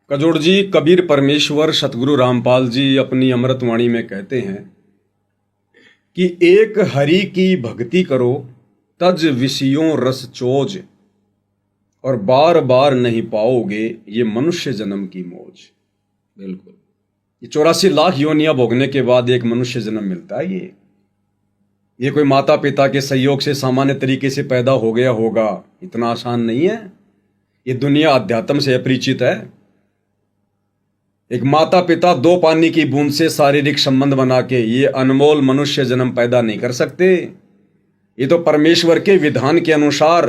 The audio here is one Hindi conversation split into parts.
कजोड़ जी, कबीर परमेश्वर सतगुरु रामपाल जी अपनी अमृतवाणी में कहते हैं कि एक हरि की भक्ति करो, तज विषयों रस चोज, और बार बार नहीं पाओगे ये मनुष्य जन्म की मौज। बिल्कुल, ये 84 लाख योनियां भोगने के बाद एक मनुष्य जन्म मिलता है। ये कोई माता पिता के सहयोग से सामान्य तरीके से पैदा हो गया होगा, इतना आसान नहीं है। ये दुनिया अध्यात्म से अपरिचित है। एक माता पिता 2 पानी की बूंद से शारीरिक संबंध बना के ये अनमोल मनुष्य जन्म पैदा नहीं कर सकते। ये तो परमेश्वर के विधान के अनुसार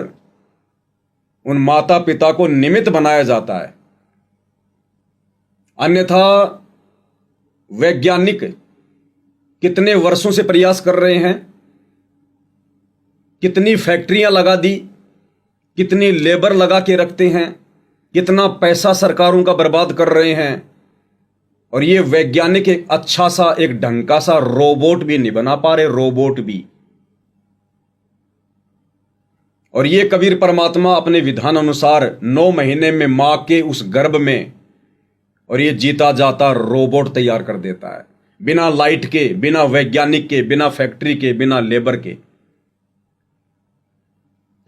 उन माता पिता को निमित्त बनाया जाता है। अन्यथा वैज्ञानिक कितने वर्षों से प्रयास कर रहे हैं, कितनी फैक्ट्रियां लगा दी, कितनी लेबर लगा के रखते हैं, कितना पैसा सरकारों का बर्बाद कर रहे हैं, और ये वैज्ञानिक एक अच्छा सा, एक ढंग का सा रोबोट भी नहीं बना पा रहे, रोबोट भी। और ये कबीर परमात्मा अपने विधान अनुसार 9 महीने में मां के उस गर्भ में और ये जीता जाता रोबोट तैयार कर देता है, बिना लाइट के, बिना वैज्ञानिक के, बिना फैक्ट्री के, बिना लेबर के।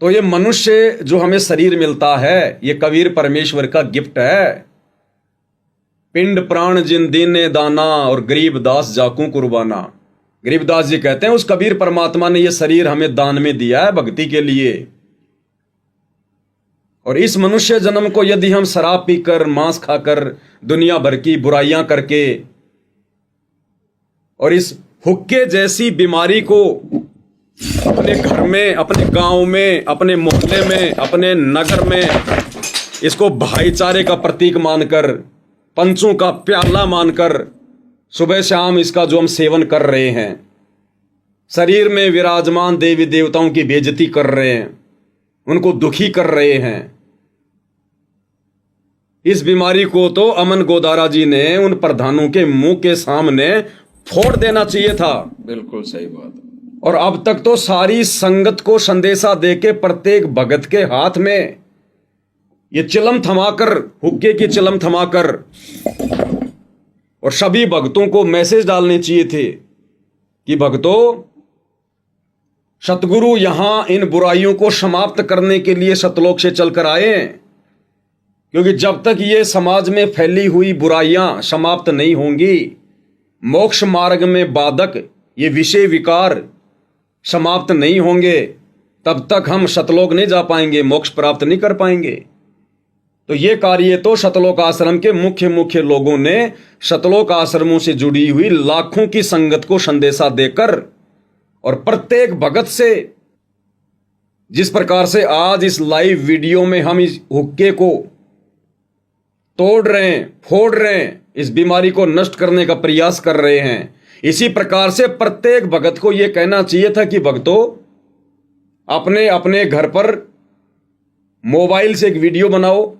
तो ये मनुष्य जो हमें शरीर मिलता है, ये कबीर परमेश्वर का गिफ्ट है। पिंड प्राण जिन दीने दाना, और गरीब दास जाकू कुर्बाना। गरीबदास जी कहते हैं उस कबीर परमात्मा ने ये शरीर हमें दान में दिया है भक्ति के लिए। और इस मनुष्य जन्म को यदि हम शराब पीकर, मांस खाकर, दुनिया भर की बुराइयां करके, और इस हुक्के जैसी बीमारी को अपने घर में, अपने गांव में, अपने मोहल्ले में, अपने नगर में, इसको भाईचारे का प्रतीक मानकर, पंचों का प्याला मानकर सुबह शाम इसका जो हम सेवन कर रहे हैं, शरीर में विराजमान देवी देवताओं की बेइज्जती कर रहे हैं, उनको दुखी कर रहे हैं। इस बीमारी को तो अमन गोदारा जी ने उन प्रधानों के मुंह के सामने फोड़ देना चाहिए था। बिल्कुल सही बात। और अब तक तो सारी संगत को संदेशा देके प्रत्येक भगत के हाथ में ये चिलम थमाकर, हुक्के की चिलम थमाकर, और सभी भक्तों को मैसेज डालने चाहिए थे कि भक्तों, सतगुरु यहां इन बुराइयों को समाप्त करने के लिए सतलोक से चलकर आए। क्योंकि जब तक ये समाज में फैली हुई बुराइयां समाप्त नहीं होंगी, मोक्ष मार्ग में बाधक ये विषय विकार समाप्त नहीं होंगे, तब तक हम सतलोक नहीं जा पाएंगे, मोक्ष प्राप्त नहीं कर पाएंगे। तो ये कार्य तो सतलोक आश्रम के मुख्य लोगों ने सतलोक आश्रमों से जुड़ी हुई लाखों की संगत को संदेशा देकर, और प्रत्येक भगत से, जिस प्रकार से आज इस लाइव वीडियो में हम इस हुक्के को तोड़ रहे हैं, फोड़ रहे हैं, इस बीमारी को नष्ट करने का प्रयास कर रहे हैं, इसी प्रकार से प्रत्येक भगत को यह कहना चाहिए था कि भक्तों, अपने अपने घर पर मोबाइल से एक वीडियो बनाओ,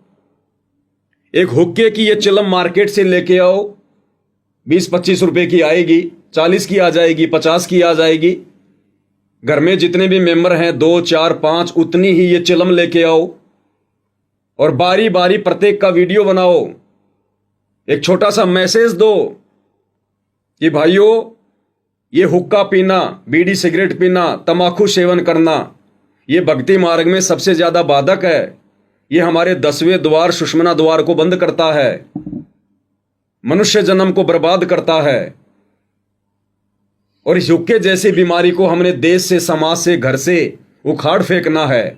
एक हुक्के की ये चिलम मार्केट से लेके आओ, 20-25 रुपए की आएगी, 40 की आ जाएगी, 50 की आ जाएगी। घर में जितने भी मेंबर हैं, 2, 4, 5, उतनी ही ये चिलम लेके आओ, और बारी बारी प्रत्येक का वीडियो बनाओ। एक छोटा सा मैसेज दो कि भाइयों, ये हुक्का पीना, बीड़ी सिगरेट पीना, तंबाकू सेवन करना, ये भक्ति मार्ग में सबसे ज्यादा बाधक है। ये हमारे 10वें द्वार, सुषमना द्वार को बंद करता है, मनुष्य जन्म को बर्बाद करता है। और इस हुक्के जैसी बीमारी को हमने देश से, समाज से, घर से उखाड़ फेंकना है।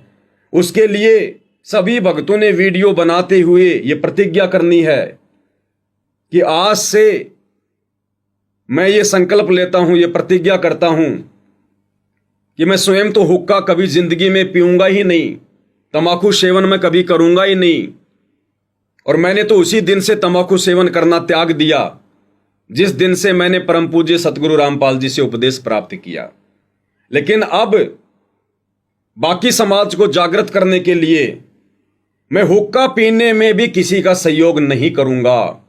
उसके लिए सभी भक्तों ने वीडियो बनाते हुए ये प्रतिज्ञा करनी है कि आज से मैं ये संकल्प लेता हूं, ये प्रतिज्ञा करता हूं कि मैं स्वयं तो हुक्का कभी जिंदगी में पीऊंगा ही नहीं, तंबाकू सेवन मैं कभी करूंगा ही नहीं। और मैंने तो उसी दिन से तंबाकू सेवन करना त्याग दिया जिस दिन से मैंने परम पूज्य सतगुरु रामपाल जी से उपदेश प्राप्त किया। लेकिन अब बाकी समाज को जागृत करने के लिए मैं हुक्का पीने में भी किसी का सहयोग नहीं करूंगा।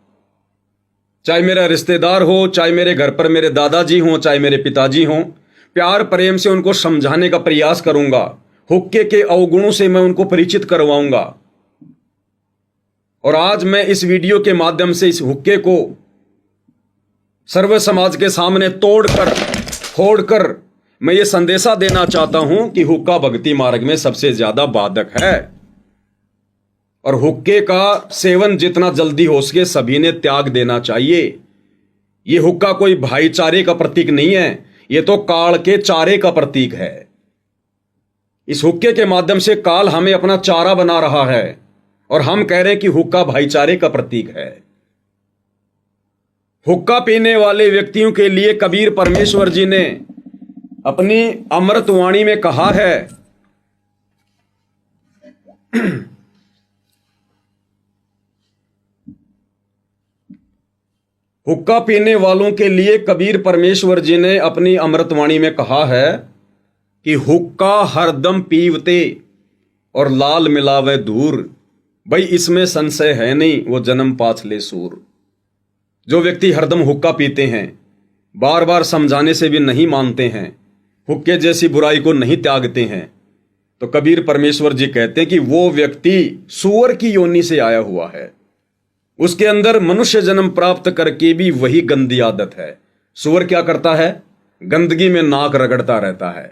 चाहे मेरा रिश्तेदार हो, चाहे मेरे घर पर मेरे दादाजी हों, चाहे मेरे पिताजी हों, प्यार प्रेम से उनको समझाने का प्रयास करूंगा। हुक्के के अवगुणों से मैं उनको परिचित करवाऊंगा। और आज मैं इस वीडियो के माध्यम से इस हुक्के को सर्व समाज के सामने तोड़कर फोड़कर मैं ये संदेशा देना चाहता हूं कि हुक्का भक्ति मार्ग में सबसे ज्यादा बाधक है और हुक्के का सेवन जितना जल्दी हो सके सभी ने त्याग देना चाहिए। ये हुक्का कोई भाईचारे का प्रतीक नहीं है, ये तो काल के चारे का प्रतीक है। इस हुक्के के माध्यम से काल हमें अपना चारा बना रहा है और हम कह रहे हैं कि हुक्का भाईचारे का प्रतीक है। हुक्का पीने वाले व्यक्तियों के लिए कबीर परमेश्वर जी ने अपनी अमृतवाणी में कहा है हुक्का पीने वालों के लिए कबीर परमेश्वर जी ने अपनी अमृतवाणी में कहा है कि हुक्का हरदम पीवते और लाल मिलावे दूर, भाई इसमें संशय है नहीं, वो जन्म पाछ ले सूर। जो व्यक्ति हरदम हुक्का पीते हैं, बार बार समझाने से भी नहीं मानते हैं, हुक्के जैसी बुराई को नहीं त्यागते हैं, तो कबीर परमेश्वर जी कहते हैं कि वो व्यक्ति सूअर की योनि से आया हुआ है। उसके अंदर मनुष्य जन्म प्राप्त करके भी वही गंदी आदत है। सूअर क्या करता है? गंदगी में नाक रगड़ता रहता है।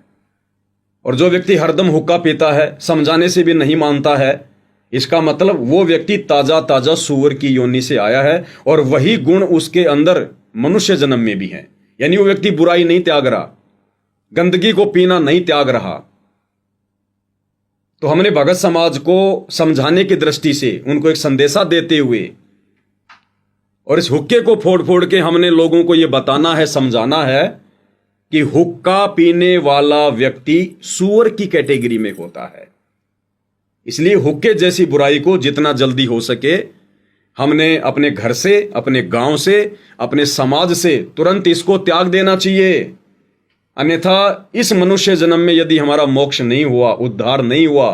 और जो व्यक्ति हरदम हुक्का पीता है, समझाने से भी नहीं मानता है, इसका मतलब वो व्यक्ति ताजा ताजा सूअर की योनि से आया है और वही गुण उसके अंदर मनुष्य जन्म में भी है। यानी वो व्यक्ति बुराई नहीं त्याग रहा, गंदगी को पीना नहीं त्याग रहा। तो हमने भगत समाज को समझाने की दृष्टि से उनको एक संदेशा देते हुए और इस हुक्के को फोड़ फोड़ के हमने लोगों को यह बताना है, समझाना है कि हुक्का पीने वाला व्यक्ति सूअर की कैटेगरी में होता है। इसलिए हुक्के जैसी बुराई को जितना जल्दी हो सके हमने अपने घर से, अपने गांव से, अपने समाज से तुरंत इसको त्याग देना चाहिए। अन्यथा इस मनुष्य जन्म में यदि हमारा मोक्ष नहीं हुआ, उद्धार नहीं हुआ,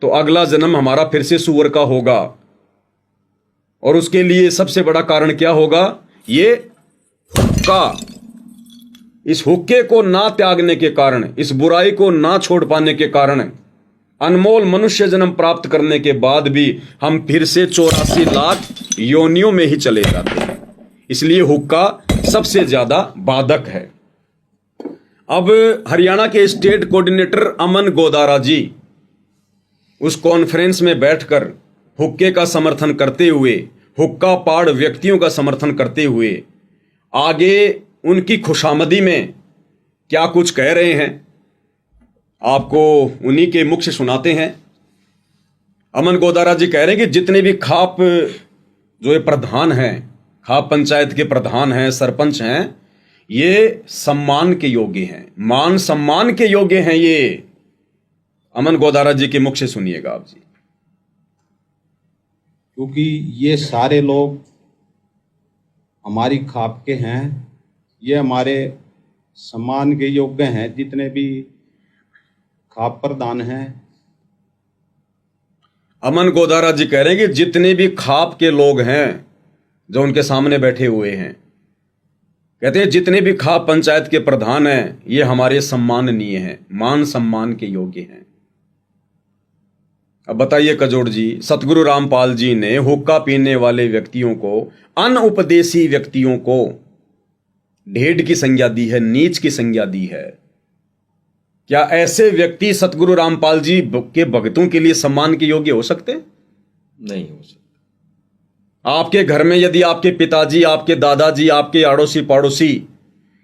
तो अगला जन्म हमारा फिर से सूअर का होगा। और उसके लिए सबसे बड़ा कारण क्या होगा? ये हुक्का। इस हुक्के को ना त्यागने के कारण, इस बुराई को ना छोड़ पाने के कारण अनमोल मनुष्य जन्म प्राप्त करने के बाद भी हम फिर से 84 लाख योनियों में ही चले जाते हैं। इसलिए हुक्का सबसे ज्यादा बाधक है। अब हरियाणा के स्टेट कोऑर्डिनेटर अमन गोदारा जी उस कॉन्फ्रेंस में बैठकर हुक्के का समर्थन करते हुए, हुक्का पाड़ व्यक्तियों का समर्थन करते हुए आगे उनकी खुशामदी में क्या कुछ कह रहे हैं, आपको उन्हीं के मुख से सुनाते हैं। अमन गोदारा जी कह रहे हैं कि जितने भी खाप जो ये प्रधान हैं, खाप पंचायत के प्रधान हैं, सरपंच हैं, ये सम्मान के योग्य हैं, मान सम्मान के योग्य हैं। ये अमन गोदारा जी के मुख से सुनिएगा आप जी। क्योंकि ये सारे लोग हमारी खाप के हैं, ये हमारे सम्मान के योग्य हैं, जितने भी खाप प्रधान हैं। अमन गोदारा जी कह रहे हैं कि जितने भी खाप के लोग हैं जो उनके सामने बैठे हुए हैं, कहते हैं जितने भी खाप पंचायत के प्रधान हैं ये हमारे सम्माननीय हैं, मान सम्मान के योग्य हैं। अब बताइए कजोड़ जी, सतगुरु रामपाल जी ने हुक्का पीने वाले व्यक्तियों को, अनउपदेशी व्यक्तियों को ढेड की संज्ञा दी है, नीच की संज्ञा दी है। क्या ऐसे व्यक्ति सतगुरु रामपाल जी के भक्तों के लिए सम्मान के योग्य हो सकते? नहीं हो सकते। आपके घर में यदि आपके पिताजी, आपके दादाजी, आपके अड़ोसी पड़ोसी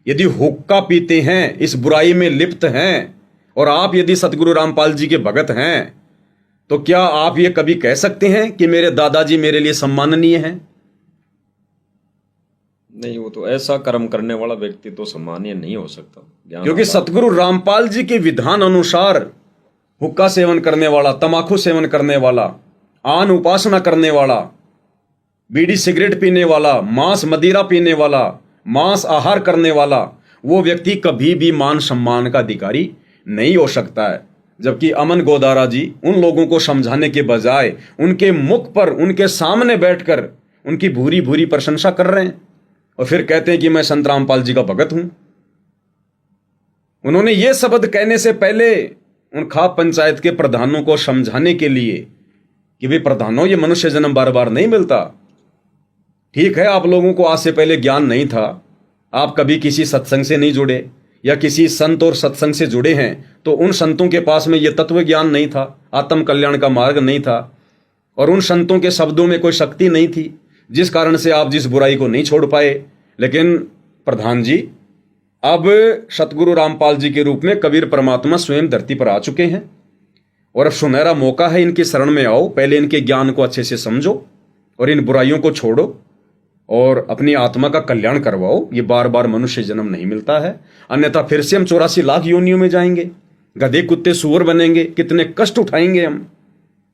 यदि हुक्का पीते हैं, इस बुराई में लिप्त हैं, और आप यदि सतगुरु रामपाल जी के भगत हैं, तो क्या आप ये कभी कह सकते हैं कि मेरे दादाजी मेरे लिए सम्माननीय हैं? नहीं, वो तो ऐसा कर्म करने वाला व्यक्ति तो सम्मानीय नहीं हो सकता। क्योंकि सतगुरु रामपाल जी के विधान अनुसार हुक्का सेवन करने वाला, तमाकू सेवन करने वाला, आन उपासना करने वाला, बीड़ी सिगरेट पीने वाला, मांस मदिरा पीने वाला, मांस आहार करने वाला, वो व्यक्ति कभी भी मान सम्मान का अधिकारी नहीं हो सकता है। जबकि अमन गोदारा जी उन लोगों को समझाने के बजाय उनके मुख पर, उनके सामने बैठकर उनकी भूरी भूरी प्रशंसा कर रहे हैं और फिर कहते हैं कि मैं संत रामपाल जी का भगत हूं। उन्होंने ये शब्द कहने से पहले उन खाप पंचायत के प्रधानों को समझाने के लिए कि भाई प्रधानों, ये मनुष्य जन्म बार बार नहीं मिलता। ठीक है, आप लोगों को आज से पहले ज्ञान नहीं था, आप कभी किसी सत्संग से नहीं जुड़े या किसी संत और सत्संग से जुड़े हैं, तो उन संतों के पास में यह तत्व ज्ञान नहीं था, आत्म कल्याण का मार्ग नहीं था, और उन संतों के शब्दों में कोई शक्ति नहीं थी, जिस कारण से आप जिस बुराई को नहीं छोड़ पाए। लेकिन प्रधान जी, अब सतगुरु रामपाल जी के रूप में कबीर परमात्मा स्वयं धरती पर आ चुके हैं, और अब सुनहरा मौका है, इनकी शरण में आओ, पहले इनके ज्ञान को अच्छे से समझो और इन बुराइयों को छोड़ो और अपनी आत्मा का कल्याण करवाओ। ये बार बार मनुष्य जन्म नहीं मिलता है, अन्यथा फिर से हम 84 लाख योनियों में जाएंगे, गधे कुत्ते सूअर बनेंगे, कितने कष्ट उठाएंगे हम।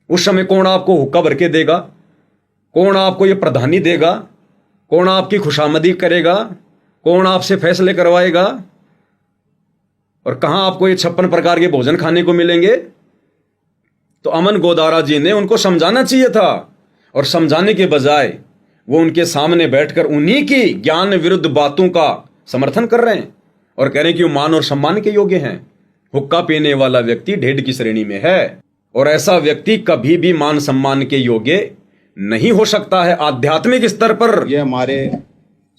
उस समय कौन आपको हुक्का भर के देगा, कौन आपको ये प्रधानी देगा, कौन आपकी खुशामदी करेगा, कौन आपसे फैसले करवाएगा, और कहां आपको ये 56 प्रकार के भोजन खाने को मिलेंगे। तो अमन गोदारा जी ने उनको समझाना चाहिए था, और समझाने के बजाय वो उनके सामने बैठकर उन्हीं की ज्ञान विरुद्ध बातों का समर्थन कर रहे हैं और कह रहे हैं कि वो मान और सम्मान के योग्य हैं। हुक्का पीने वाला व्यक्ति ढेड की श्रेणी में है, और ऐसा व्यक्ति कभी भी मान सम्मान के योग्य नहीं हो सकता है आध्यात्मिक स्तर पर। ये हमारे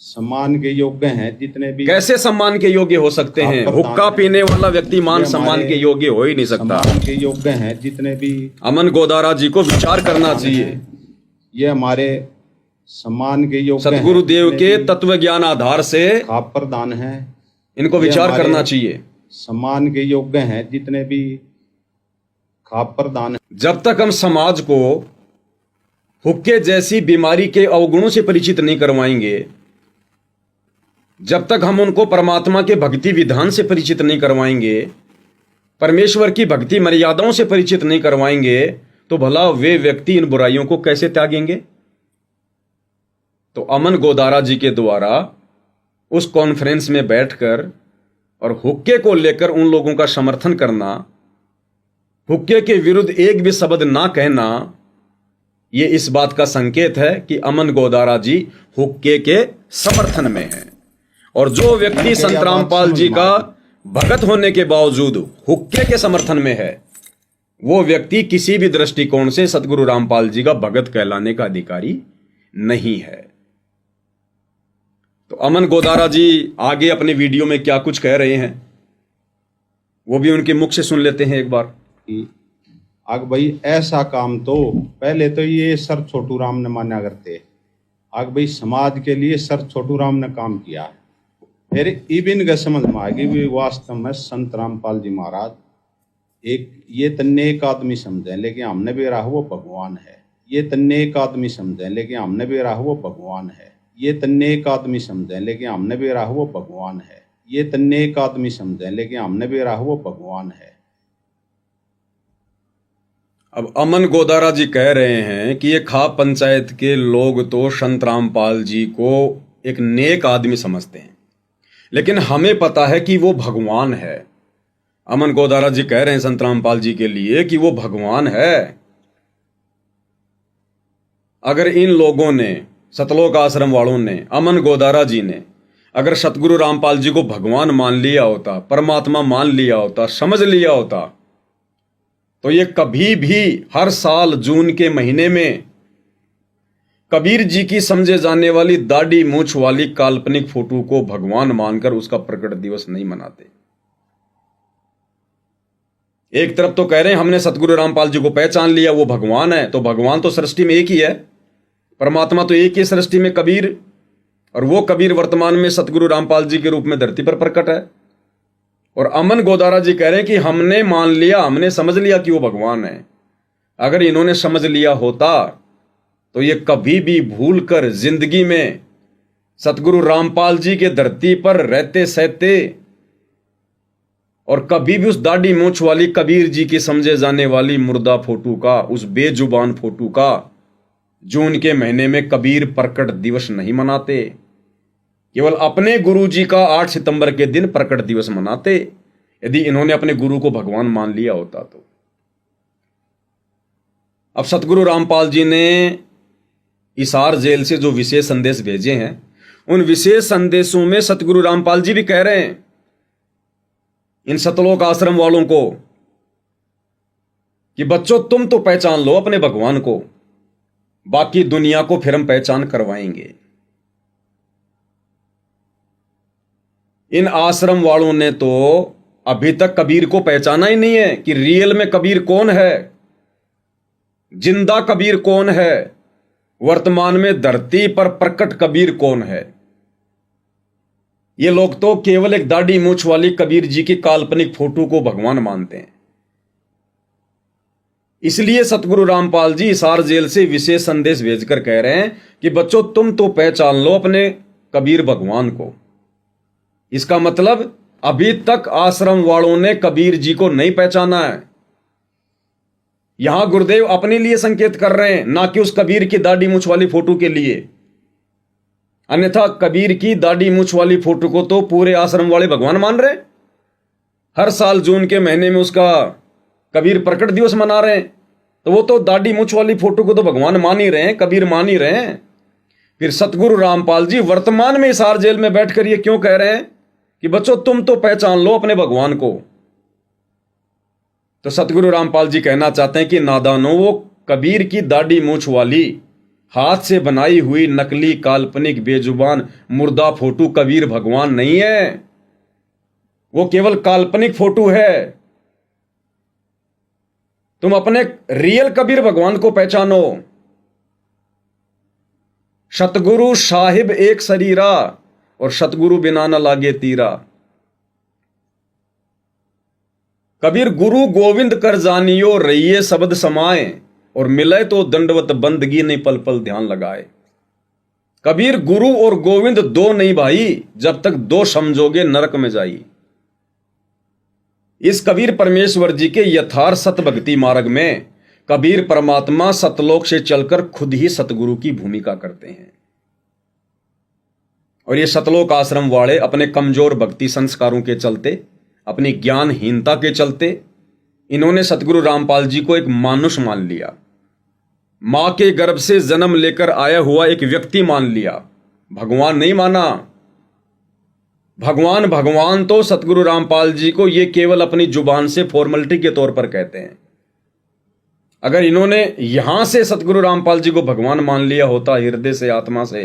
सम्मान के योग्य हैं जितने भी। कैसे सम्मान के योग्य हो सकते हैं? हुक्का पीने वाला व्यक्ति मान सम्मान के योग्य हो ही नहीं सकता। सम्मान के योग्य हैं जितने भी। अमन गोदारा जी को विचार करना चाहिए। ये हमारे सम्मान के योग्य सतगुरुदेव के तत्व ज्ञान आधार से खाप प्रदान है, इनको विचार करना चाहिए। सम्मान के योग्य हैं जितने भी खाप प्रदान है। जब तक हम समाज को हुक्के जैसी बीमारी के अवगुणों से परिचित नहीं करवाएंगे, जब तक हम उनको परमात्मा के भक्ति विधान से परिचित नहीं करवाएंगे, परमेश्वर की भक्ति मर्यादाओं से परिचित नहीं करवाएंगे, तो भला वे व्यक्ति इन बुराइयों को कैसे त्यागेंगे? तो अमन गोदारा जी के द्वारा उस कॉन्फ्रेंस में बैठकर और हुक्के को लेकर उन लोगों का समर्थन करना, हुक्के के विरुद्ध एक भी शब्द ना कहना, यह इस बात का संकेत है कि अमन गोदारा जी हुक्के के समर्थन में हैं। और जो व्यक्ति संत रामपाल जी का भगत होने के बावजूद हुक्के के समर्थन में है, वो व्यक्ति किसी भी दृष्टिकोण से सतगुरु रामपाल जी का भगत कहलाने का अधिकारी नहीं है। तो अमन गोदारा जी आगे अपने वीडियो में क्या कुछ कह रहे हैं, वो भी उनके मुख से सुन लेते हैं एक बार। आग भाई ऐसा काम तो पहले तो ये सर छोटू राम ने माना करते, आग भाई समाज के लिए सर छोटू राम ने काम किया। फिर इबिन के समझ में आ गई भी वास्तव में संत रामपाल जी महाराज एक ये तन्ने एक आदमी समझे, लेकिन हमने भी रहा वो भगवान है। ये तन्ने एक आदमी समझे, लेकिन हमने भी रहा वो भगवान है। ये तन्ने एक आदमी समझे, लेकिन हमने भी रहा वो भगवान है। ये तन्ने एक आदमी समझे, लेकिन हमने भी रहा वो भगवान है। अब अमन गोदारा जी कह रहे हैं कि ये खाप पंचायत के लोग तो संत रामपाल जी को एक नेक आदमी समझते हैं, लेकिन हमें पता है कि वो भगवान है। अमन गोदारा जी कह रहे हैं संत रामपाल जी के लिए कि वो भगवान है। अगर इन लोगों ने, सतलोक आश्रम वालों ने, अमन गोदारा जी ने अगर सतगुरु रामपाल जी को भगवान मान लिया होता, परमात्मा मान लिया होता, समझ लिया होता, तो ये कभी भी हर साल जून के महीने में कबीर जी की समझे जाने वाली दाढ़ी मूछ वाली काल्पनिक फोटो को भगवान मानकर उसका प्रकट दिवस नहीं मनाते। एक तरफ तो कह रहे हैं हमने सतगुरु रामपाल जी को पहचान लिया, वो भगवान है, तो भगवान तो सृष्टि में एक ही है, परमात्मा तो एक ही सृष्टि में कबीर, और वो कबीर वर्तमान में सतगुरु रामपाल जी के रूप में धरती पर प्रकट है। और अमन गोदारा जी कह रहे हैं कि हमने मान लिया, हमने समझ लिया कि वो भगवान है। अगर इन्होंने समझ लिया होता तो ये कभी भी भूल कर जिंदगी में सतगुरु रामपाल जी के धरती पर रहते सहते और कभी भी उस दाढ़ी मूछ वाली कबीर जी की समझे जाने वाली मुर्दा फोटो का, उस बेजुबान फोटो का जून के महीने में कबीर प्रकट दिवस नहीं मनाते, केवल अपने गुरु जी का 8 सितंबर के दिन प्रकट दिवस मनाते, यदि इन्होंने अपने गुरु को भगवान मान लिया होता तो। अब सतगुरु रामपाल जी ने हिसार जेल से जो विशेष संदेश भेजे हैं, उन विशेष संदेशों में सतगुरु रामपाल जी भी कह रहे हैं इन सतलोक आश्रम वालों को कि बच्चों तुम तो पहचान लो अपने भगवान को, बाकी दुनिया को फिर हम पहचान करवाएंगे। इन आश्रम वालों ने तो अभी तक कबीर को पहचाना ही नहीं है कि रियल में कबीर कौन है, जिंदा कबीर कौन है, वर्तमान में धरती पर प्रकट कबीर कौन है। ये लोग तो केवल एक दाढ़ी मूछ वाली कबीर जी की काल्पनिक फोटो को भगवान मानते हैं। इसलिए सतगुरु रामपाल जी हिसार जेल से विशेष संदेश भेजकर कह रहे हैं कि बच्चों तुम तो पहचान लो अपने कबीर भगवान को। इसका मतलब अभी तक आश्रम वालों ने कबीर जी को नहीं पहचाना है। यहां गुरुदेव अपने लिए संकेत कर रहे हैं, ना कि उस कबीर की दाढ़ी मूछ वाली फोटो के लिए। अन्यथा कबीर की दाढ़ी मूछ वाली फोटो को तो पूरे आश्रम वाले भगवान मान रहे हैं। हर साल जून के महीने में उसका कबीर प्रकट दिवस मना रहे हैं, तो वो तो दाढ़ी मूछ वाली फोटो को तो भगवान मान ही रहे हैं, कबीर मान ही रहे हैं। फिर सतगुरु रामपाल जी वर्तमान में हिसार जेल में बैठकर ये क्यों कह रहे हैं कि बच्चों तुम तो पहचान लो अपने भगवान को। तो सतगुरु रामपाल जी कहना चाहते हैं कि नादानो, वो कबीर की दाढ़ी मूछ वाली हाथ से बनाई हुई नकली काल्पनिक बेजुबान मुर्दा फोटो कबीर भगवान नहीं है, वो केवल काल्पनिक फोटो है। तुम अपने रियल कबीर भगवान को पहचानो। सतगुरु साहिब एक शरीरा और सतगुरु बिना न लागे तीरा। कबीर गुरु गोविंद कर जानियो रहिए शब्द समाए, और मिले तो दंडवत बंदगी नहीं पल पल ध्यान लगाए। कबीर गुरु और गोविंद दो नहीं भाई, जब तक दो समझोगे नरक में जाई। इस कबीर परमेश्वर जी के यथार्थ सत भक्ति मार्ग में कबीर परमात्मा सतलोक से चलकर खुद ही सतगुरु की भूमिका करते हैं। और ये सतलोक आश्रम वाले अपने कमजोर भक्ति संस्कारों के चलते, अपनी ज्ञानहीनता के चलते, इन्होंने सतगुरु रामपाल जी को एक मानुष मान लिया, मां के गर्भ से जन्म लेकर आया हुआ एक व्यक्ति मान लिया, भगवान नहीं माना। भगवान तो सतगुरु रामपाल जी को ये केवल अपनी जुबान से फॉर्मेलिटी के तौर पर कहते हैं। अगर इन्होंने यहां से सतगुरु रामपाल जी को भगवान मान लिया होता हृदय से, आत्मा से,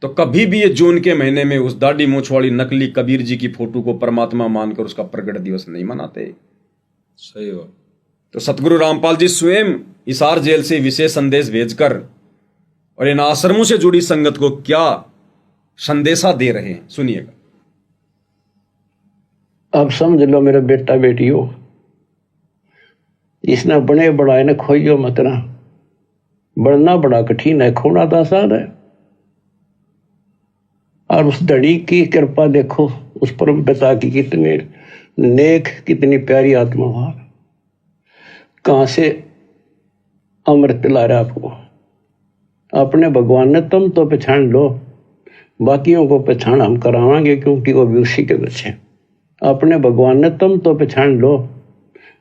तो कभी भी ये जून के महीने में उस दाढ़ी मूछ वाली नकली कबीर जी की फोटो को परमात्मा मानकर उसका प्रगट दिवस नहीं मनाते। सही बात। तो सतगुरु रामपाल जी स्वयं हिसार जेल से विशेष संदेश भेजकर और इन आश्रमों से जुड़ी संगत को क्या संदेशा दे रहे हैं, सुनिएगा। अब समझ लो मेरा बेटा बेटी हो, इसने बने बढ़ाए ने खोइयो मत ना। बढ़ना बड़ा कठिन है, खोना तो आसान है। और उस धड़ी की कृपा देखो, उस परम पिता की कितने नेक, कितनी प्यारी आत्मा वहां, कहां से अमृत पिला रहा आपको। अपने भगवान ने तुम तो पहचान लो, बाकियों को पहचान हम करावांगे, क्योंकि वो भी उसी के बच्चे। अपने भगवान ने तुम तो पहचान लो,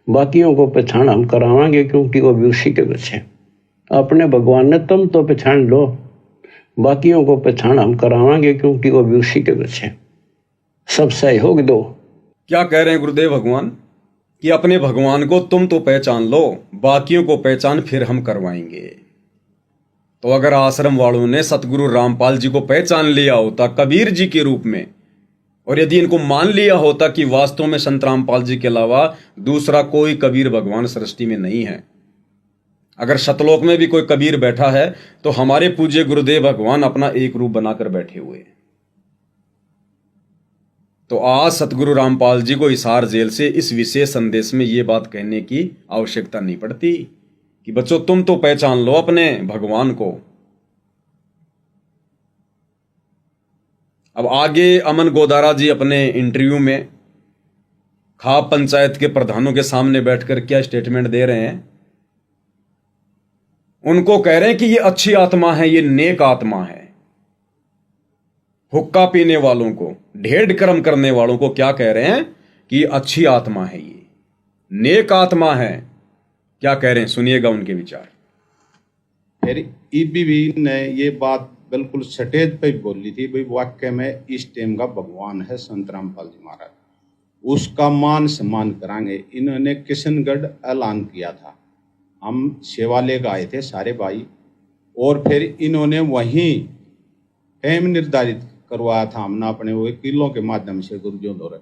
बाकियों को पहचान हम करावांगे, क्योंकि वो भी उसी के बच्चे। अपने भगवान ने तुम तो पहचान लो, बाकियों को पहचान हम करावांगे, क्योंकि वो भी उसी के बच्चे। सब सहयोग दो। क्या कह रहे हैं गुरुदेव भगवान कि अपने भगवान को तुम तो पहचान लो, बाकियों को पहचान फिर हम करवाएंगे। तो अगर आश्रम वालों ने सतगुरु रामपाल जी को पहचान लिया होता कबीर जी के रूप में, और यदि इनको मान लिया होता कि वास्तव में संत रामपाल जी के अलावा दूसरा कोई कबीर भगवान सृष्टि में नहीं है, अगर सतलोक में भी कोई कबीर बैठा है तो हमारे पूज्य गुरुदेव भगवान अपना एक रूप बनाकर बैठे हुए हैं, तो आज सतगुरु रामपाल जी को हिसार जेल से इस विशेष संदेश में यह बात कहने की आवश्यकता नहीं पड़ती कि बच्चों तुम तो पहचान लो अपने भगवान को। अब आगे अमन गोदारा जी अपने इंटरव्यू में खाप पंचायत के प्रधानों के सामने बैठकर क्या स्टेटमेंट दे रहे हैं। उनको कह रहे हैं कि ये अच्छी आत्मा है, ये नेक आत्मा है। हुक्का पीने वालों को, ढेर कर्म करने वालों को क्या कह रहे हैं कि अच्छी आत्मा है, ये नेक आत्मा है। क्या कह रहे हैं, सुनिएगा उनके विचार। फिर ईबीवी ने ये बात बिल्कुल स्टेज पे बोली थी, भाई वाक्य में इस टाइम का भगवान है संत रामपाल जी महाराज। उसका मान सम्मान करांगे। इन्होंने किशनगढ़ ऐलान किया था, हम सेवा लेकर आए थे सारे भाई, और फिर इन्होंने वहीं टाइम निर्धारित करवाया था हमने अपने वकीलों के माध्यम से गुरुजों द्वारा।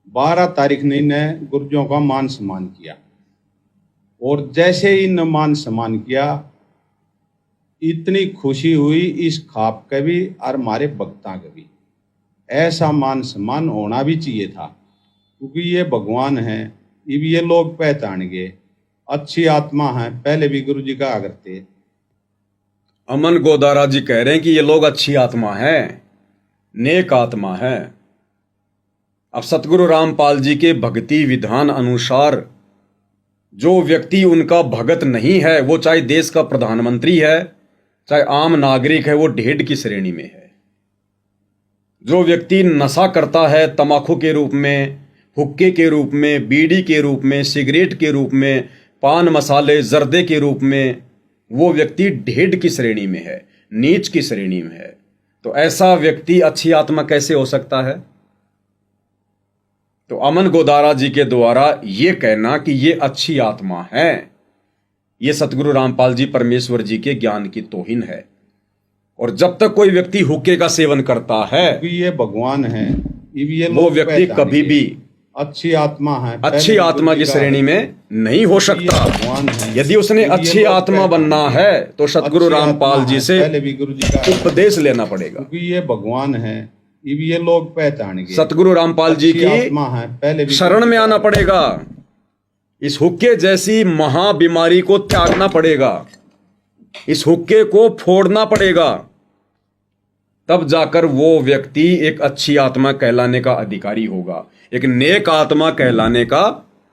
12 तारीख ने इन्हें गुरुजों का मान सम्मान किया, और जैसे ही इन्हें मान सम्मान किया, इतनी खुशी हुई इस खाप के भी और हमारे भक्ता के भी। ऐसा मान सम्मान होना भी चाहिए था, क्योंकि ये भगवान हैं, ये लोग पहचानेंगे, अच्छी आत्मा है। पहले भी गुरु जी कहा करते। अमन गोदारा जी कह रहे हैं कि ये लोग अच्छी आत्मा है, नेक आत्मा है। अब सतगुरु रामपाल जी के भक्ति विधान अनुसार जो व्यक्ति उनका भगत नहीं है, वो चाहे देश का प्रधानमंत्री है, चाहे आम नागरिक है, वो ढेड की श्रेणी में है। जो व्यक्ति नशा करता है तंबाकू के रूप में, हुक्के के रूप में, बीड़ी के रूप में, सिगरेट के रूप में, पान मसाले जर्दे के रूप में, वो व्यक्ति ढेड की श्रेणी में है, नीच की श्रेणी में है। तो ऐसा व्यक्ति अच्छी आत्मा कैसे हो सकता है? तो अमन गोदारा जी के द्वारा ये कहना कि ये अच्छी आत्मा है, ये सतगुरु रामपाल जी परमेश्वर जी के ज्ञान की तौहीन है। और जब तक कोई व्यक्ति हुक्के का सेवन करता है, ये भगवान है, ये वो व्यक्ति कभी भी अच्छी आत्मा है, अच्छी आत्मा की श्रेणी में नहीं हो सकता। यदि उसने अच्छी आत्मा बनना है तो सतगुरु रामपाल जी से उपदेश लेना पड़ेगा, क्योंकि ये भगवान है, ये लोग पहचानेंगे। सतगुरु रामपाल जी की शरण में आना पड़ेगा, इस हुक्के जैसी महा बीमारी को त्यागना पड़ेगा, इस हुक्के को फोड़ना पड़ेगा, तब जाकर वो व्यक्ति एक अच्छी आत्मा कहलाने का अधिकारी होगा, एक नेक आत्मा कहलाने का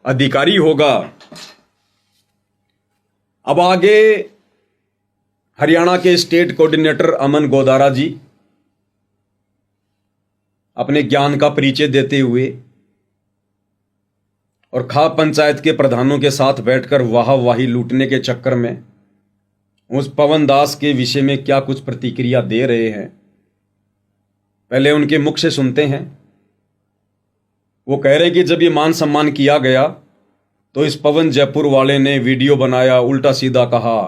अधिकारी होगा। अब आगे हरियाणा के स्टेट कोऑर्डिनेटर अमन गोदारा जी अपने ज्ञान का परिचय देते हुए और खाप पंचायत के प्रधानों के साथ बैठकर वाहवाही लूटने के चक्कर में उस पवन दास के विषय में क्या कुछ प्रतिक्रिया दे रहे हैं, पहले उनके मुख से सुनते हैं। वो कह रहे हैं कि जब ये मान सम्मान किया गया तो इस पवन जयपुर वाले ने वीडियो बनाया, उल्टा सीधा कहा,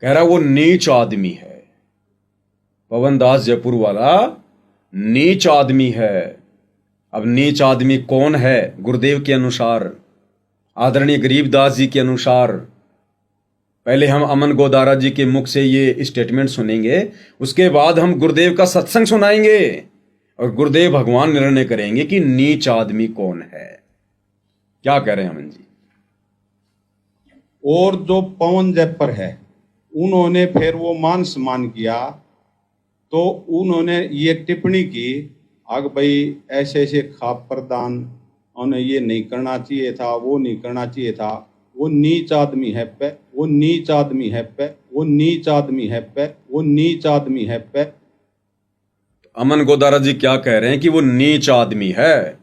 कह रहा वो नीच आदमी है। पवन दास जयपुर वाला नीच आदमी है। अब नीच आदमी कौन है? गुरुदेव के अनुसार, आदरणीय गरीबदास जी के अनुसार। पहले हम अमन गोदारा जी के मुख से ये स्टेटमेंट सुनेंगे, उसके बाद हम गुरुदेव का सत्संग सुनाएंगे और गुरुदेव भगवान निर्णय करेंगे कि नीच आदमी कौन है। क्या कह रहे हैं अमन जी? और जो पवन जयपुर है, उन्होंने फिर वो मान सम्मान किया तो उन्होंने ये टिप्पणी की, अग भाई ऐसे ऐसे खाप प्रदान उन्हें ये नहीं करना चाहिए था, वो नहीं करना चाहिए था, वो नीच आदमी है पे, वो नीच आदमी है पे, वो नीच आदमी है पे, वो नीच आदमी है पे। अमन गोदारा जी क्या कह रहे हैं कि वो नीच आदमी है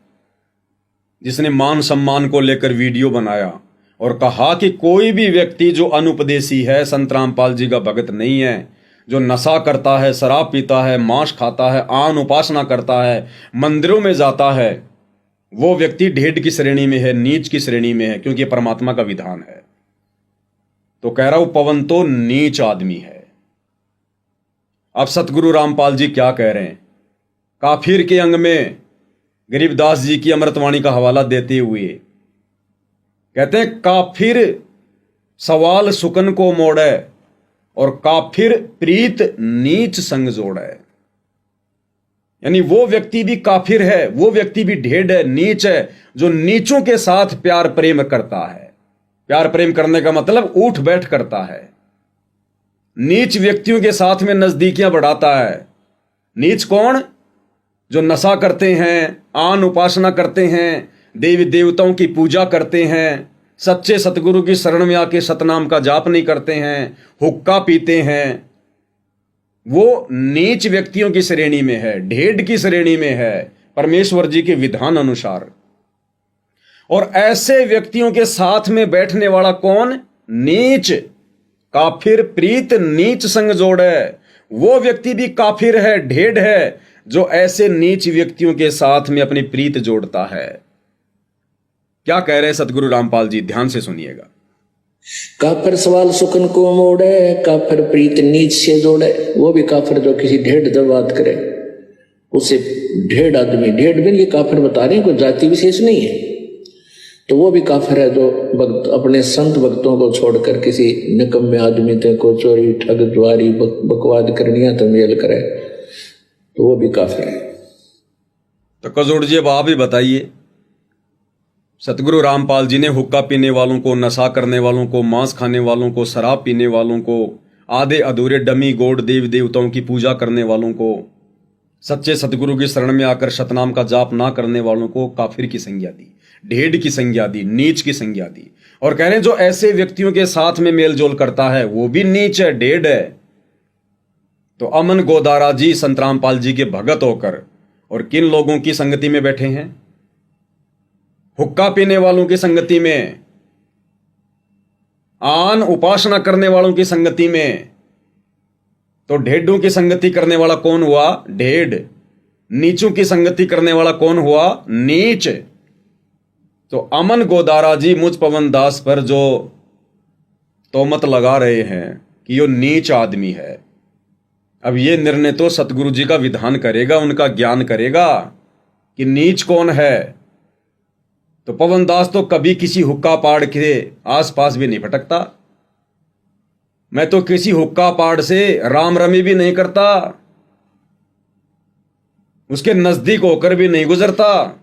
जिसने मान सम्मान को लेकर वीडियो बनाया और कहा कि कोई भी व्यक्ति जो अनुपदेशी है, संत रामपाल जी का भगत नहीं है, जो नशा करता है, शराब पीता है, मांस खाता है, आन उपासना करता है, मंदिरों में जाता है, वो व्यक्ति ढेड की श्रेणी में है, नीच की श्रेणी में है, क्योंकि परमात्मा का विधान है। तो कह रहा हूं पवन तो नीच आदमी है। अब सतगुरु रामपाल जी क्या कह रहे हैं? काफिर के अंग में गरीबदास जी की अमृतवाणी का हवाला देते हुए कहते हैं, काफिर सवाल सुकन को मोड़े और काफिर प्रीत नीच संग जोड़े। यानी वो व्यक्ति भी काफिर है, वो व्यक्ति भी ढेड है, नीच है, जो नीचों के साथ प्यार प्रेम करता है। प्यार प्रेम करने का मतलब उठ बैठ करता है, नीच व्यक्तियों के साथ में नजदीकियां बढ़ाता है। नीच कौन? जो नशा करते हैं, आन उपासना करते हैं, देवी देवताओं की पूजा करते हैं, सच्चे सतगुरु की शरण में आके सतनाम का जाप नहीं करते हैं, हुक्का पीते हैं, वो नीच व्यक्तियों की श्रेणी में है, ढेड की श्रेणी में है परमेश्वर जी के विधान अनुसार। और ऐसे व्यक्तियों के साथ में बैठने वाला कौन? नीच। काफिर प्रीत नीच संग जोड़े। वो व्यक्ति भी काफिर है, ढेड है, जो ऐसे नीच व्यक्तियों के साथ में अपनी प्रीत जोड़ता है। क्या कह रहे हैं सतगुरु रामपाल जी, ध्यान से सुनिएगा। काफिर सवाल सुकन को मोड़े, काफिर प्रीत नीच से जोड़े। वो भी काफिर जो किसी ढेढ़ दर बात करे, उसे ढेढ़ आदमी, ढेढ़ भी ये काफिर बता रहे हैं, कोई जाति विशेष नहीं है, तो वो भी काफिर है जो भक्त अपने संत भक्तों को छोड़कर किसी निकम्मे आदमी ते को चोरी ठग द्वारी बकवाद करनिया तो मेल करे, तो वो भी काफिर है। तो कजोड़ जी अब आप ही बताइए, सतगुरु रामपाल जी ने हुक्का पीने वालों को, नशा करने वालों को, मांस खाने वालों को, शराब पीने वालों को, आधे अधूरे डमी गोड देव देवताओं की पूजा करने वालों को, सच्चे सतगुरु की शरण में आकर शतनाम का जाप ना करने वालों को काफिर की संज्ञा दी, ढेढ़ की संज्ञा दी, नीच की संज्ञा दी। और कह रहे हैं जो ऐसे व्यक्तियों के साथ में मेलजोल करता है वो भी नीच है, ढेढ़ है। तो अमन गोदारा जी संत रामपाल जी के भगत होकर और किन लोगों की संगति में बैठे हैं? हुक्का पीने वालों की संगति में, आन उपासना करने वालों की संगति में। तो ढेढ़ों की संगति करने वाला कौन हुआ? ढेढ़। नीचों की संगति करने वाला कौन हुआ? नीच। तो अमन गोदारा जी मुझ पवन दास पर जो तोहमत लगा रहे हैं कि यो नीच आदमी है, अब ये निर्णय तो सतगुरु जी का विधान करेगा, उनका ज्ञान करेगा कि नीच कौन है। तो पवन दास तो कभी किसी हुक्का पाड़ के आसपास भी नहीं भटकता। मैं तो किसी हुक्का पाड़ से राम रमी भी नहीं करता, उसके नजदीक होकर भी नहीं गुजरता।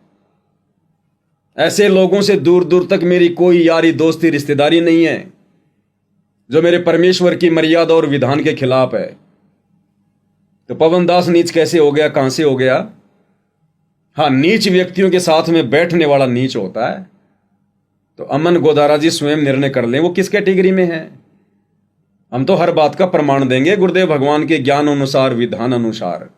ऐसे लोगों से दूर दूर तक मेरी कोई यारी दोस्ती रिश्तेदारी नहीं है जो मेरे परमेश्वर की मर्यादा और विधान के खिलाफ है। तो पवन दास नीच कैसे हो गया, कहां से हो गया? हाँ, नीच व्यक्तियों के साथ में बैठने वाला नीच होता है। तो अमन गोदारा जी स्वयं निर्णय कर लें वो किस कैटेगरी में है। हम तो हर बात का प्रमाण देंगे गुरुदेव भगवान के ज्ञान अनुसार, विधान अनुसार।